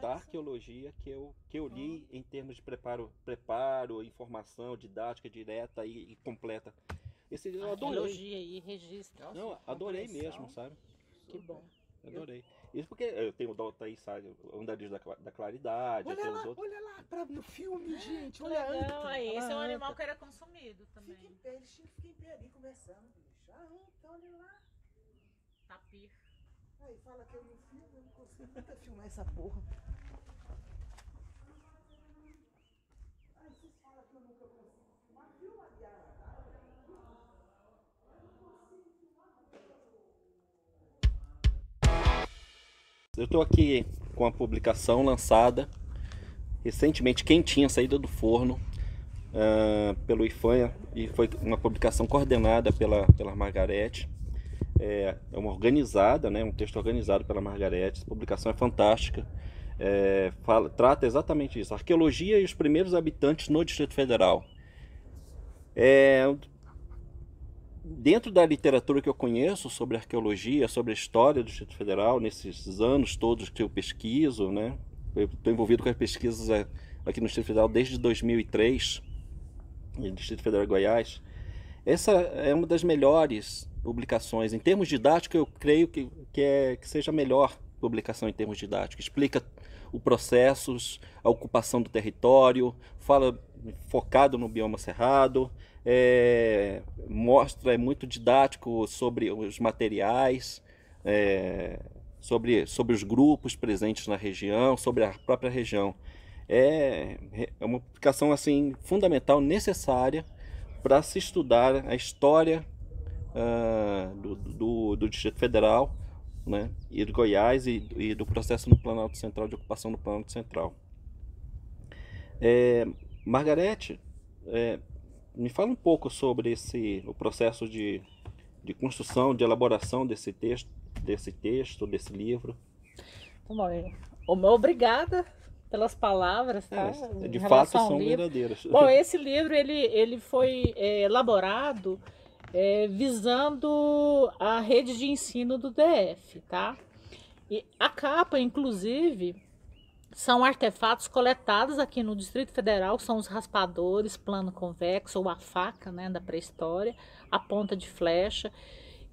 da arqueologia que eu li em termos de preparo, informação, didática direta e completa. Esse livro eu adorei. Arqueologia e registro. Não, adorei mesmo, sabe? Que bom. Adorei. Isso porque eu tenho o Dalton aí, sabe? O Andarilho da Claridade, Olha até lá, os outros. olha lá, no filme, gente. Que Olha a legal, anta. aí. Olha Esse é um a animal anta. que era consumido também. Fica em pé, eles ficam em pé ali conversando, bicho. A anta, olha lá. Tapir. Aí fala que eu não filmo, eu não consigo nunca filmar essa porra. Aí vocês falam que eu nunca consigo filmar, filma ali a Eu estou aqui com a publicação lançada recentemente, quentinha, saída do forno, pelo IFANHA, e foi uma publicação coordenada pela Margarete. É uma organizada, né, um texto organizado pela Margarete. A publicação é fantástica. Trata exatamente isso: arqueologia e os primeiros habitantes no Distrito Federal. Dentro da literatura que eu conheço sobre arqueologia, sobre a história do Distrito Federal, nesses anos todos que eu pesquiso, né? Eu estou envolvido com as pesquisas aqui no Distrito Federal desde 2003, no Distrito Federal de Goiás. Essa é uma das melhores publicações. Em termos didáticos, eu creio que seja a melhor publicação em termos didáticos. Explica os processos, a ocupação do território, fala focado no bioma cerrado, mostra, é muito didático sobre os materiais, sobre os grupos presentes na região, sobre a própria região. É uma publicação assim, fundamental, necessária para se estudar a história do Distrito Federal, né, e do Goiás e do processo no Planalto Central, de ocupação do Planalto Central. Margarete, me fala um pouco sobre o processo de construção, de elaboração desse texto, desse livro. Obrigada pelas palavras, tá? De fato são verdadeiras. Bom, esse livro ele foi elaborado visando a rede de ensino do DF, tá? E a capa, inclusive, são artefatos coletados aqui no Distrito Federal, que são os raspadores, plano convexo, ou a faca, né, da pré-história, a ponta de flecha.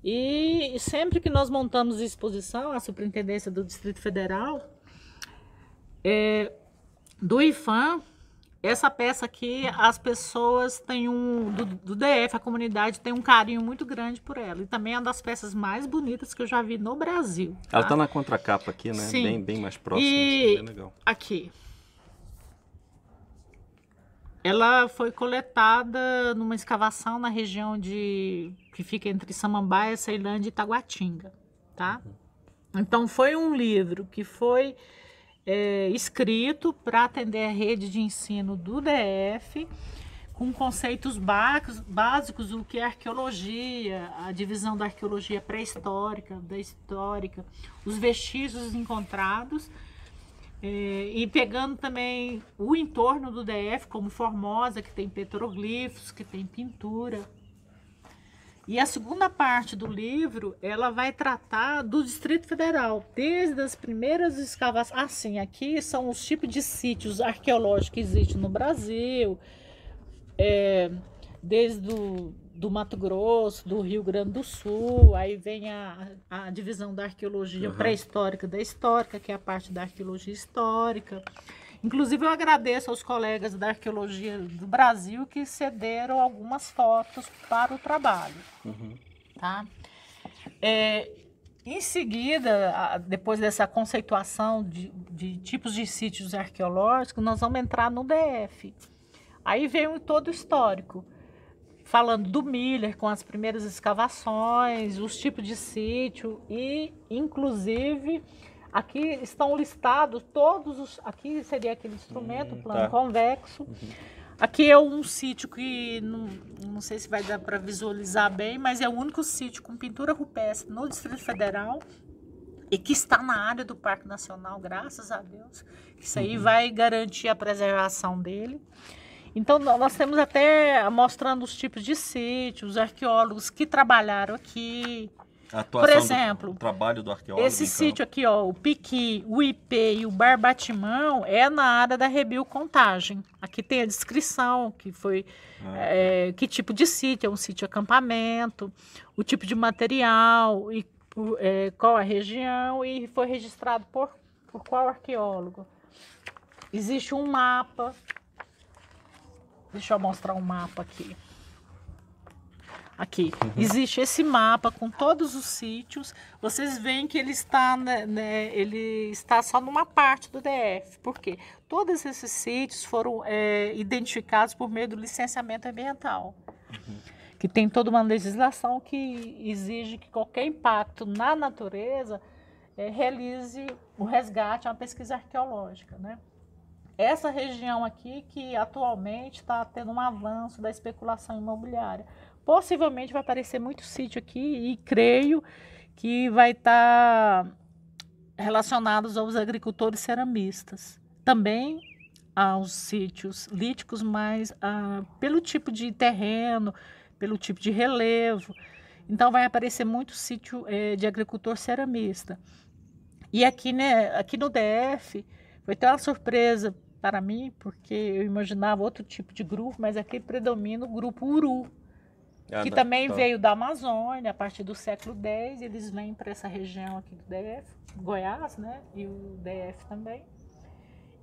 E sempre que nós montamos exposição, a Superintendência do Distrito Federal, do IFAM, essa peça aqui, as pessoas têm do DF, a comunidade tem um carinho muito grande por ela. E também é uma das peças mais bonitas que eu já vi no Brasil. Tá? Ela está na contracapa aqui, né? Sim. Bem mais próxima. E bem legal. Aqui. Ela foi coletada numa escavação na região que fica entre Samambaia, Ceilândia e Taguatinga. Tá? Então foi um livro que foi escrito para atender a rede de ensino do DF, com conceitos básicos, o que é arqueologia, a divisão da arqueologia pré-histórica, da histórica, os vestígios encontrados, e pegando também o entorno do DF, como Formosa, que tem petroglifos, que tem pintura. E a segunda parte do livro, ela vai tratar do Distrito Federal, desde as primeiras escavações. Assim, aqui são os tipos de sítios arqueológicos que existem no Brasil, desde do Mato Grosso, do Rio Grande do Sul, aí vem a divisão da arqueologia pré-histórica da histórica, que é a parte da arqueologia histórica. Inclusive, eu agradeço aos colegas da arqueologia do Brasil que cederam algumas fotos para o trabalho. Tá? Em seguida, depois dessa conceituação de tipos de sítios arqueológicos, nós vamos entrar no DF. Aí veio todo o histórico, falando do Miller com as primeiras escavações, os tipos de sítio e, inclusive, aqui estão listados todos aqui seria aquele instrumento, plano convexo. Aqui é um sítio que não sei se vai dar para visualizar bem, mas é o único sítio com pintura rupestre no Distrito Federal e que está na área do Parque Nacional, graças a Deus. Isso aí vai garantir a preservação dele. Então, nós temos até mostrando os tipos de sítios, os arqueólogos que trabalharam aqui. A atuação Por exemplo, o trabalho do arqueólogo. esse sítio aqui, ó, o Piqui, o Ipê e o Barbatimão é na área da Rebio Contagem. Aqui tem a descrição, que foi que tipo de sítio, é um sítio acampamento, o tipo de material, e qual a região, e foi registrado por qual arqueólogo. Existe um mapa. Deixa eu mostrar um mapa aqui. Aqui, existe esse mapa com todos os sítios. Vocês veem que ele está, ele está só numa parte do DF. Por quê? Todos esses sítios foram identificados por meio do licenciamento ambiental. Que tem toda uma legislação que exige que qualquer impacto na natureza realize o resgate, uma pesquisa arqueológica, né? Essa região aqui que atualmente está tendo um avanço da especulação imobiliária. Possivelmente vai aparecer muito sítio aqui e creio que vai estar relacionados aos agricultores ceramistas. Também aos sítios líticos, mas pelo tipo de terreno, pelo tipo de relevo. Então vai aparecer muito sítio de agricultor ceramista. E aqui, né, aqui no DF foi até uma surpresa para mim, porque eu imaginava outro tipo de grupo, mas aqui predomina o grupo Uru. Que também veio da Amazônia, a partir do século X, eles vêm para essa região aqui do DF, Goiás, né, e o DF também,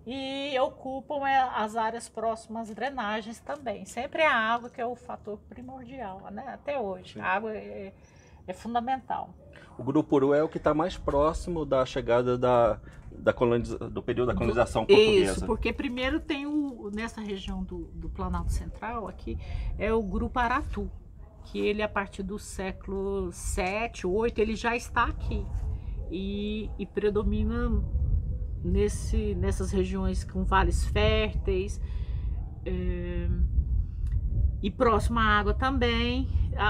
e ocupam as áreas próximas às drenagens também. Sempre é a água que é o fator primordial, né, até hoje. Sim. A água é fundamental. O Grupo Uru é o que está mais próximo da chegada do período da colonização portuguesa. Isso, porque primeiro tem nessa região do Planalto Central, aqui, é o Grupo Aratu, que ele, a partir do século VII, VIII, ele já está aqui. E predomina nessas regiões com vales férteis, e próximo à água também.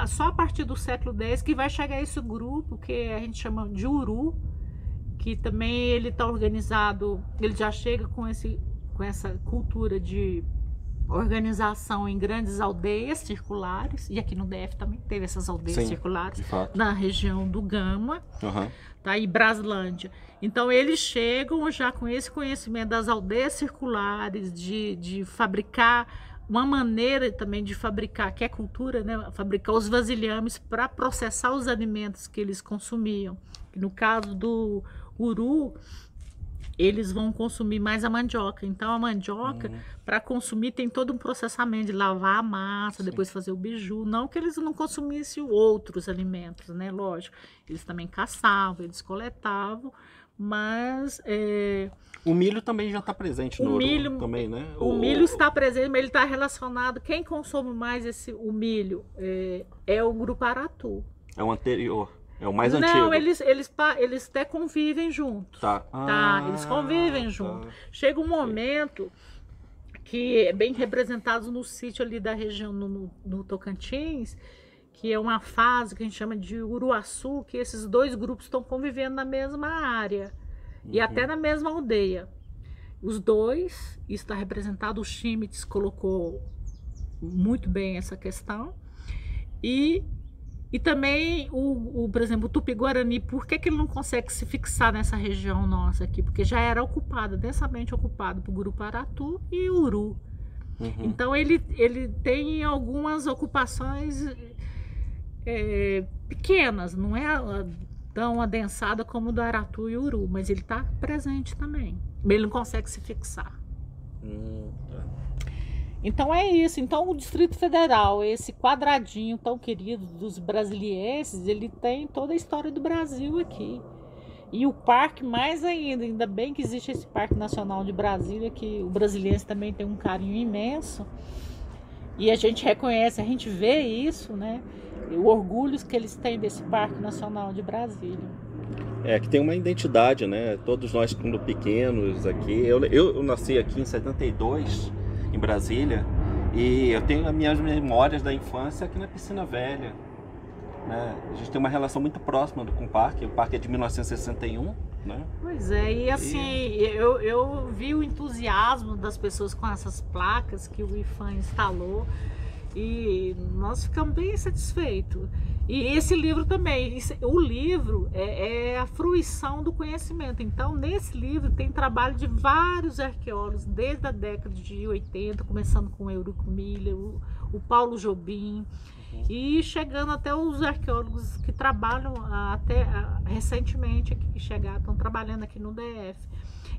Só a partir do século X que vai chegar esse grupo, que a gente chama de Uru, que também ele está organizado, ele já chega com essa cultura de organização em grandes aldeias circulares, e aqui no DF também teve essas aldeias Sim, circulares, na região do Gama, tá, e Braslândia. Então eles chegam já com esse conhecimento das aldeias circulares, de fabricar, uma maneira também de fabricar, que é cultura, né? Fabricar os vasilhames para processar os alimentos que eles consumiam. No caso do Uru, eles vão consumir mais a mandioca. Então a mandioca, para consumir, tem todo um processamento de lavar a massa, depois fazer o biju. Não que eles não consumissem outros alimentos, né? Lógico. Eles também caçavam, eles coletavam, mas... O milho também já está presente no Uru também, né? O milho está presente, mas ele está relacionado... Quem consome mais o milho é o Grupo Aratu. É o anterior. É o mais antigo. Não, eles até convivem juntos. Tá. Eles convivem juntos. Chega um momento que é bem representado no sítio ali da região, no Tocantins, que é uma fase que a gente chama de Uruaçu, que esses dois grupos estão convivendo na mesma área. E até na mesma aldeia. Os dois, isso está representado, o Schmitz colocou muito bem essa questão. E também, por exemplo, o Tupi-Guarani, por que ele não consegue se fixar nessa região nossa aqui? Porque já era ocupado, densamente ocupado por Grupo Aratu e Uru. Então, ele tem algumas ocupações pequenas, não é tão adensada como o do Aratu e Uru, mas ele está presente também. Ele não consegue se fixar. Então é isso. Então o Distrito Federal, esse quadradinho tão querido dos brasilienses, ele tem toda a história do Brasil aqui. E o parque mais ainda bem que existe esse Parque Nacional de Brasília, que o brasiliense também tem um carinho imenso. E a gente reconhece, a gente vê isso, né? O orgulho que eles têm desse Parque Nacional de Brasília. Que tem uma identidade, né? Todos nós, quando pequenos aqui... Eu nasci aqui em 72, em Brasília, e eu tenho as minhas memórias da infância aqui na Piscina Velha, né? A gente tem uma relação muito próxima com o parque é de 1961, né? Pois é, e assim, eu vi o entusiasmo das pessoas com essas placas que o IPHAN instalou, e nós ficamos bem satisfeitos. E esse livro também, o livro é a fruição do conhecimento. Então, nesse livro tem trabalho de vários arqueólogos, desde a década de 80, começando com o Eurico Miller, o Paulo Jobim, e chegando até os arqueólogos que trabalham até recentemente, que chegaram, estão trabalhando aqui no DF.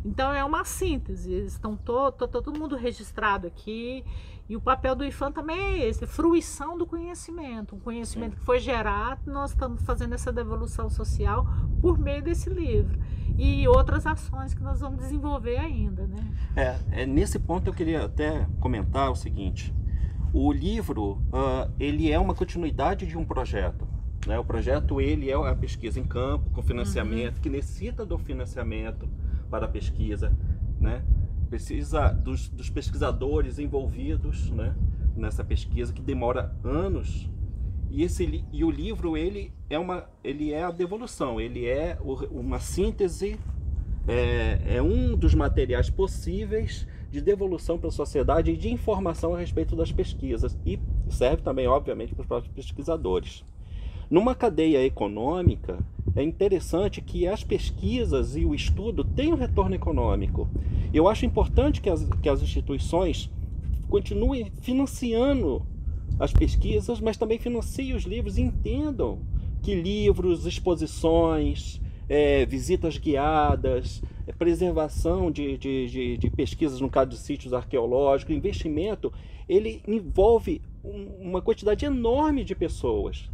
Então é uma síntese, eles estão todo mundo registrado aqui, e o papel do IPHAN também é esse, fruição do conhecimento, um conhecimento que foi gerado, nós estamos fazendo essa devolução social por meio desse livro, e outras ações que nós vamos desenvolver ainda, né? Nesse ponto eu queria até comentar o seguinte, o livro, ele é uma continuidade de um projeto, né? O projeto, ele é a pesquisa em campo, com financiamento, que necessita do financiamento para a pesquisa, né? Precisa dos pesquisadores envolvidos, né, nessa pesquisa, que demora anos. E o livro, ele é a devolução, ele é uma síntese, é um dos materiais possíveis de devolução para a sociedade e de informação a respeito das pesquisas, e serve também, obviamente, para os próprios pesquisadores. Numa cadeia econômica, é interessante que as pesquisas e o estudo tenham retorno econômico. Eu acho importante que as instituições continuem financiando as pesquisas, mas também financiem os livros, e entendam que livros, exposições, visitas guiadas, preservação de pesquisas, no caso de sítios arqueológicos, investimento, ele envolve uma quantidade enorme de pessoas.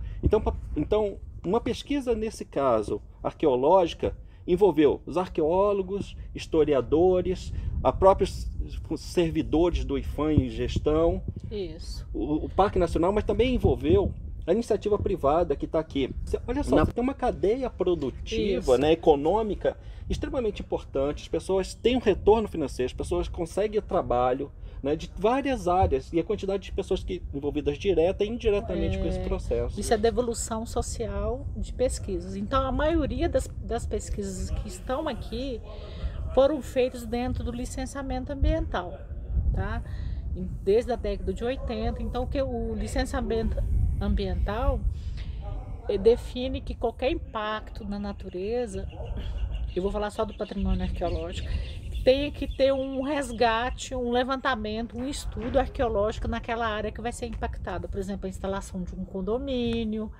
Então, uma pesquisa, nesse caso, arqueológica, envolveu os arqueólogos, historiadores, a próprios servidores do IPHAN em gestão, Isso. o Parque Nacional, mas também envolveu a iniciativa privada que está aqui. Olha só, você tem uma cadeia produtiva, né, econômica, extremamente importante, as pessoas têm um retorno financeiro, as pessoas conseguem trabalho, né, de várias áreas, e a quantidade de pessoas envolvidas direta e indiretamente com esse processo. Isso é devolução social de pesquisas. Então, a maioria das pesquisas que estão aqui foram feitas dentro do licenciamento ambiental, tá? Desde a década de 80. Então, o licenciamento ambiental define que qualquer impacto na natureza, eu vou falar só do patrimônio arqueológico, tem que ter um resgate, um levantamento, um estudo arqueológico naquela área que vai ser impactada. Por exemplo, a instalação de um condomínio,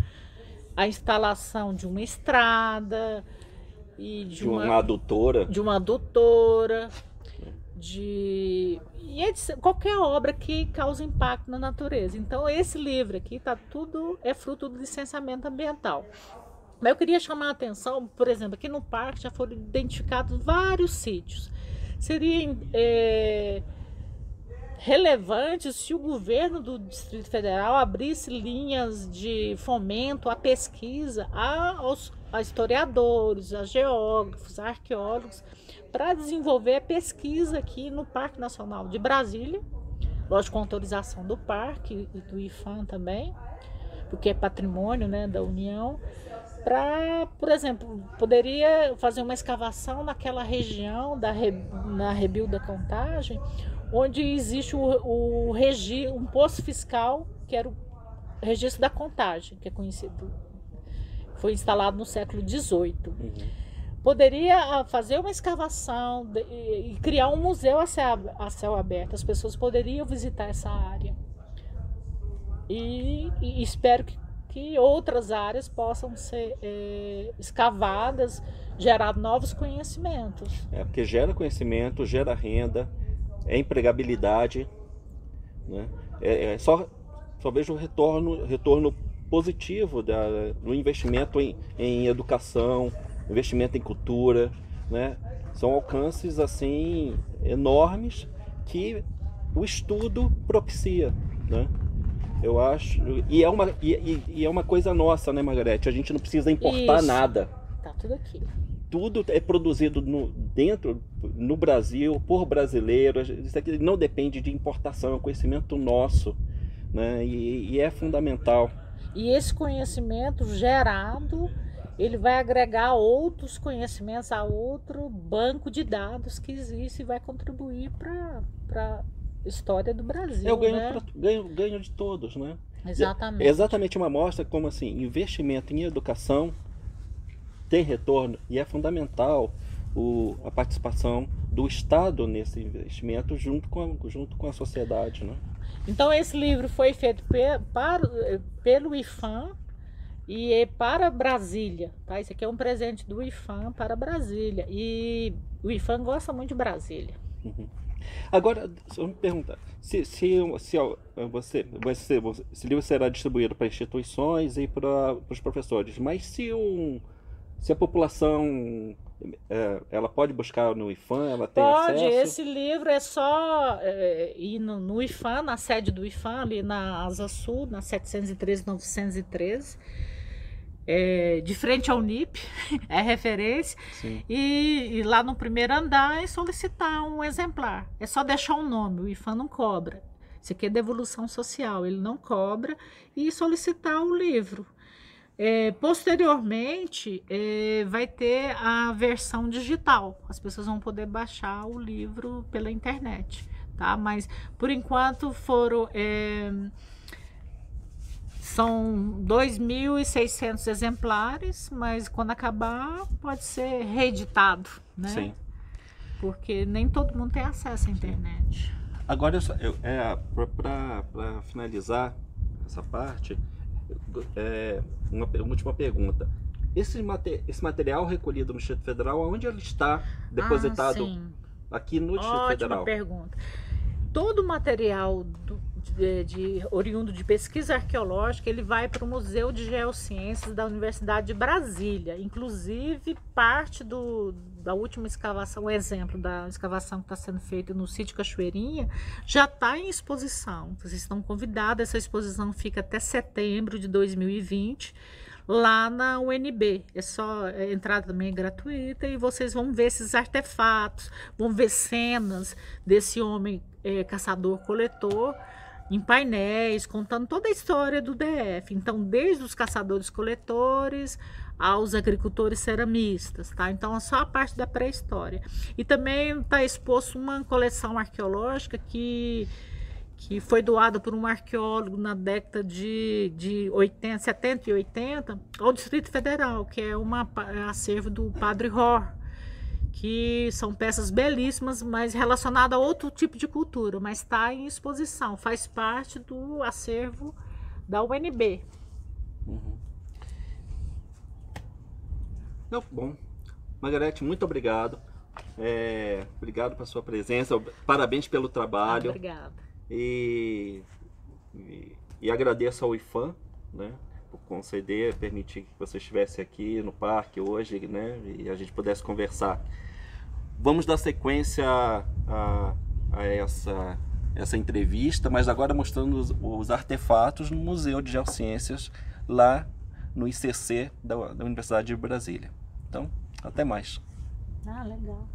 a instalação de uma estrada, e de uma adutora. De uma adutora, qualquer obra que cause impacto na natureza. Então, esse livro aqui é fruto do licenciamento ambiental. Mas eu queria chamar a atenção, por exemplo, aqui no parque já foram identificados vários sítios. Seria relevante se o governo do Distrito Federal abrisse linhas de fomento à pesquisa a historiadores, a geógrafos, a arqueólogos, para desenvolver a pesquisa aqui no Parque Nacional de Brasília, lógico, com autorização do parque e do IPHAN também, porque é patrimônio, né, da União. Por exemplo, poderia fazer uma escavação naquela região na Rebilo da Contagem, onde existe um posto fiscal, que era o registro da Contagem, que é conhecido, foi instalado no século XVIII. Poderia fazer uma escavação e criar um museu a céu aberto. As pessoas poderiam visitar essa área. E espero que outras áreas possam ser escavadas, gerar novos conhecimentos. Porque gera conhecimento, gera renda, empregabilidade, né? Só vejo retorno positivo do investimento em educação, investimento em cultura, né? São alcances assim enormes que o estudo propicia, né? Eu acho, e é uma coisa nossa, né, Margarete? A gente não precisa importar nada. Tá tudo aqui. Tudo é produzido no Brasil, por brasileiros. Isso aqui não depende de importação, é um conhecimento nosso, né? E é fundamental. E esse conhecimento gerado, ele vai agregar outros conhecimentos a outro banco de dados que existe e vai contribuir para história do Brasil, É o ganho, né? ganho de todos, né? Exatamente. É exatamente uma amostra como assim, investimento em educação tem retorno e é fundamental a participação do Estado nesse investimento junto com a sociedade, né? Então esse livro foi feito pelo IPHAN e para Brasília, tá? Isso aqui é um presente do IPHAN para Brasília. E o IPHAN gosta muito de Brasília. Uhum. Agora, só me perguntar, esse livro será distribuído para instituições e para os professores, mas se a população ela pode buscar no IPHAN, ela tem Pode, acesso? esse livro é só ir no IPHAN, na sede do IPHAN, ali na Asa Sul, na 713, 913. De frente ao NIP, é referência, e lá no primeiro andar é solicitar um exemplar. É só deixar um nome, o IPHAN não cobra. Isso aqui é devolução social, ele não cobra, e solicitar o livro. Posteriormente, vai ter a versão digital. As pessoas vão poder baixar o livro pela internet, tá? Mas, por enquanto, são 2.600 exemplares, mas quando acabar pode ser reeditado, né? Sim. Porque nem todo mundo tem acesso à internet. Agora, para finalizar essa parte, uma última pergunta. Esse material recolhido no Distrito Federal, onde ele está depositado aqui no Distrito Federal? Ótima pergunta. Todo o material oriundo de pesquisa arqueológica, ele vai para o Museu de Geociências da Universidade de Brasília. Inclusive, parte da última escavação, o exemplo da escavação que está sendo feita no sítio Cachoeirinha, já está em exposição. Vocês estão convidados, essa exposição fica até setembro de 2020, lá na UNB. A entrada também é gratuita e vocês vão ver esses artefatos, vão ver cenas desse homem caçador-coletor em painéis, contando toda a história do DF. Então, desde os caçadores-coletores aos agricultores ceramistas, tá? Então, é só a parte da pré-história. E também está exposto uma coleção arqueológica que foi doada por um arqueólogo na década de 70 e 80 ao Distrito Federal, que é um acervo do Padre Ror, que são peças belíssimas, mas relacionadas a outro tipo de cultura, mas está em exposição, faz parte do acervo da UNB. Uhum. Bom, Margarete, muito obrigado. Obrigado pela sua presença, parabéns pelo trabalho. Obrigada. E agradeço ao IPHAN, né, por conceder, permitir que você estivesse aqui no parque hoje, né, e a gente pudesse conversar. Vamos dar sequência a essa entrevista, mas agora mostrando os artefatos no Museu de Geociências, lá no ICC da Universidade de Brasília. Então, até mais. Legal.